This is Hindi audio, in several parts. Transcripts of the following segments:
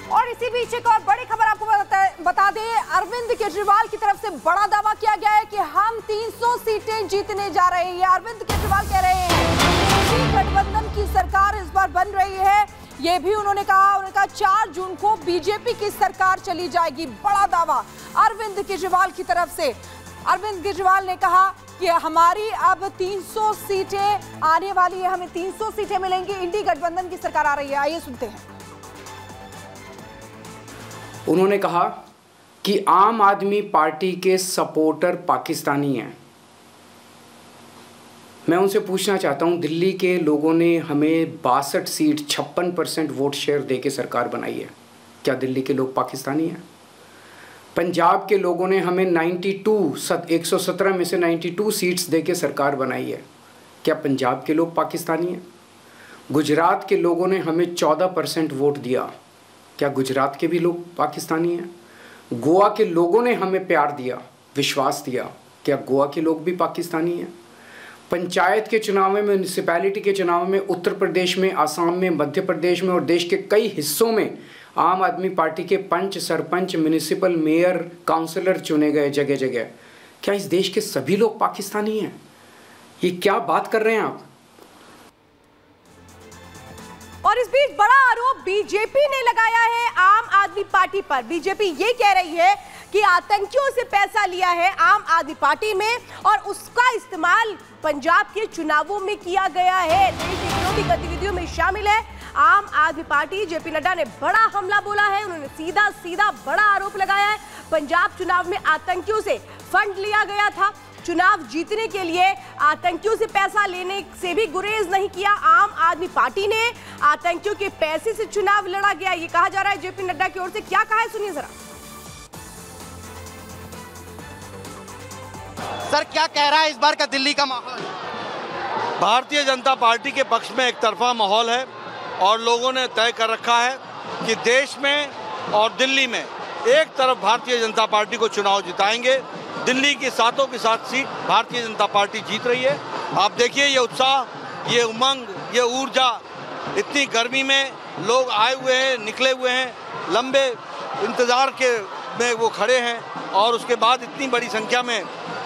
और इसी बीच एक और बड़ी खबर आपको बता दें, अरविंद केजरीवाल की तरफ से बड़ा दावा किया गया है कि हम 300 सीटें जीतने जा रहे हैं। अरविंद केजरीवाल कह रहे हैं गठबंधन की सरकार इस बार बन रही है, ये भी उन्होंने कहा 4 जून को बीजेपी की सरकार चली जाएगी। बड़ा दावा अरविंद केजरीवाल की तरफ से। अरविंद केजरीवाल ने कहा कि हमारी अब 300 सीटें आने वाली है, हमें 300 सीटें मिलेंगी, इंडी गठबंधन की सरकार आ रही है। आइए सुनते हैं। उन्होंने कहा कि आम आदमी पार्टी के सपोर्टर पाकिस्तानी हैं। मैं उनसे पूछना चाहता हूं, दिल्ली के लोगों ने हमें 62 सीट 56% वोट शेयर देके सरकार बनाई है, क्या दिल्ली के लोग पाकिस्तानी हैं? पंजाब के लोगों ने हमें 117 में से 92 सीट्स देके सरकार बनाई है, क्या पंजाब के लोग पाकिस्तानी हैं? गुजरात के लोगों ने हमें 14% वोट दिया, क्या गुजरात के भी लोग पाकिस्तानी हैं? गोवा के लोगों ने हमें प्यार दिया, विश्वास दिया, क्या गोवा के लोग भी पाकिस्तानी हैं? पंचायत के चुनाव में, म्यूनिसिपैलिटी के चुनाव में उत्तर प्रदेश में, आसाम में, मध्य प्रदेश में और देश के कई हिस्सों में आम आदमी पार्टी के पंच, सरपंच, म्यूनिसिपल मेयर, काउंसलर चुने गए जगह जगह, क्या इस देश के सभी लोग पाकिस्तानी हैं? ये क्या बात कर रहे हैं आप? और इस बीच बड़ा आरोप बीजेपी ने लगाया है आम आदमी पार्टी पर। बीजेपी ये कह रही है कि आतंकियों से पैसा लिया है आम आदमी पार्टी में और उसका इस्तेमाल पंजाब के चुनावों में किया गया है, देश की विरोधी गतिविधियों में शामिल है आम आदमी पार्टी। जेपी नड्डा ने बड़ा हमला बोला है, उन्होंने सीधा बड़ा आरोप लगाया है पंजाब चुनाव में आतंकियों से फंड लिया गया था, चुनाव जीतने के लिए आतंकियों से पैसा लेने से भी गुरेज नहीं किया आम आदमी पार्टी ने, आतंकियों के पैसे से चुनाव लड़ा गया, ये कहा जा रहा है जेपी नड्डा की ओर से। क्या कहा है सुनिए जरा। सर क्या कह रहा है इस बार का दिल्ली का माहौल? भारतीय जनता पार्टी के पक्ष में एक तरफा माहौल है और लोगों ने तय कर रखा है कि देश में और दिल्ली में एक तरफ भारतीय जनता पार्टी को चुनाव जिताएंगे, दिल्ली की 7 की 7 सीट भारतीय जनता पार्टी जीत रही है। आप देखिए ये उत्साह, ये उमंग, ये ऊर्जा, इतनी गर्मी में लोग आए हुए हैं, निकले हुए हैं, लंबे इंतज़ार में वो खड़े हैं और उसके बाद इतनी बड़ी संख्या में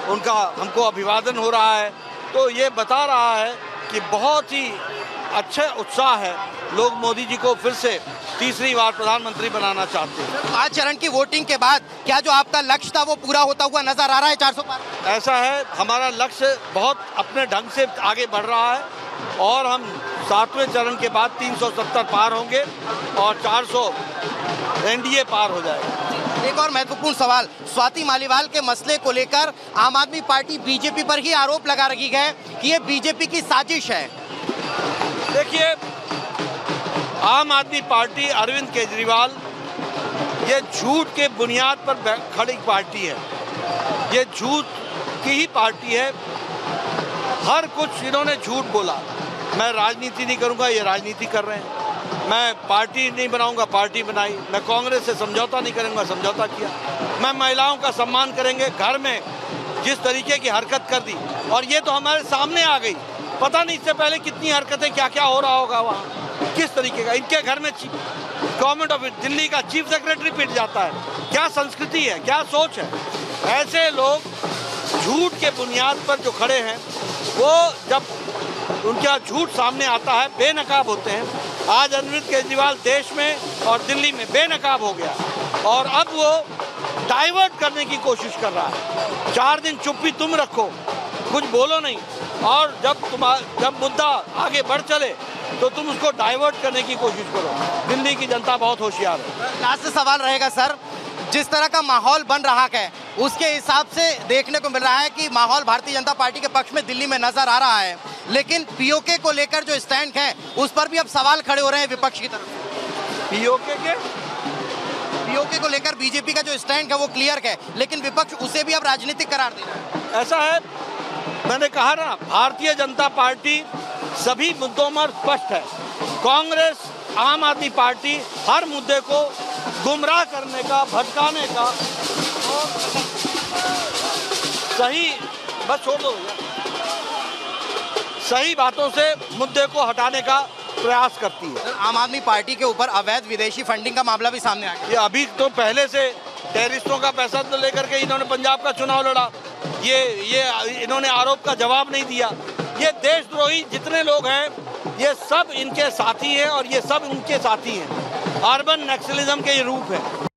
उनका हमको अभिवादन हो रहा है, तो ये बता रहा है कि बहुत ही अच्छा उत्साह है। लोग मोदी जी को फिर से तीसरी बार प्रधानमंत्री बनाना चाहते हैं। 5 चरण की वोटिंग के बाद क्या जो आपका लक्ष्य था वो पूरा होता हुआ नजर आ रहा है 400 पार? ऐसा है, हमारा लक्ष्य बहुत अपने ढंग से आगे बढ़ रहा है और हम 7वें चरण के बाद 370 पार होंगे और 400 एनडीए पार हो जाएगा। एक और महत्वपूर्ण सवाल, स्वाति मालीवाल के मसले को लेकर आम आदमी पार्टी बीजेपी पर ही आरोप लगा रही है कि ये बीजेपी की साजिश है। देखिए, आम आदमी पार्टी, अरविंद केजरीवाल, ये झूठ के बुनियाद पर खड़ी पार्टी है, ये झूठ की ही पार्टी है। हर कुछ इन्होंने झूठ बोला। मैं राजनीति नहीं करूंगा, ये राजनीति कर रहे हैं। मैं पार्टी नहीं बनाऊंगा, पार्टी बनाई। मैं कांग्रेस से समझौता नहीं करूंगा, समझौता किया। मैं महिलाओं का सम्मान करेंगे, घर में जिस तरीके की हरकत कर दी और ये तो हमारे सामने आ गई। पता नहीं इससे पहले कितनी हरकतें, क्या क्या हो रहा होगा वहाँ, किस तरीके का। इनके घर में गवर्नमेंट ऑफ दिल्ली का चीफ सेक्रेटरी पिट जाता है। क्या संस्कृति है, क्या सोच है? ऐसे लोग झूठ के बुनियाद पर जो खड़े हैं, वो जब उनका झूठ सामने आता है बेनकाब होते हैं। आज अरविंद केजरीवाल देश में और दिल्ली में बेनकाब हो गया और अब वो डाइवर्ट करने की कोशिश कर रहा है। 4 दिन चुप्पी तुम रखो, कुछ बोलो नहीं, और जब मुद्दा आगे बढ़ चले तो तुम उसको डाइवर्ट करने की कोशिश करो। दिल्ली की जनता बहुत होशियार है। लास्ट सवाल रहेगा सर, जिस तरह का माहौल बन रहा है उसके हिसाब से देखने को मिल रहा है कि माहौल भारतीय जनता पार्टी के पक्ष में दिल्ली में नजर आ रहा है, लेकिन पीओके को लेकर जो स्टैंड है उस पर भी अब सवाल खड़े हो रहे हैं विपक्ष की तरफ। पीओके को लेकर बीजेपी का जो स्टैंड है वो क्लियर है, लेकिन विपक्ष उसे भी अब राजनीतिक करार दे रहा है। ऐसा है, मैंने कहा ना, भारतीय जनता पार्टी सभी मुद्दों में स्पष्ट है। कांग्रेस, आम आदमी पार्टी हर मुद्दे को गुमराह करने का, भटकाने का और सही, बस छोड़ दो, सही बातों से मुद्दे को हटाने का प्रयास करती है। आम आदमी पार्टी के ऊपर अवैध विदेशी फंडिंग का मामला भी सामने आ गया। ये अभी तो पहले से टेररिस्टों का पैसा तो लेकर के इन्होंने पंजाब का चुनाव लड़ा, ये इन्होंने आरोप का जवाब नहीं दिया। ये देशद्रोही जितने लोग हैं ये सब इनके साथी हैं और ये सब उनके साथी हैं। अर्बन नक्सलिज्म के ये रूप है।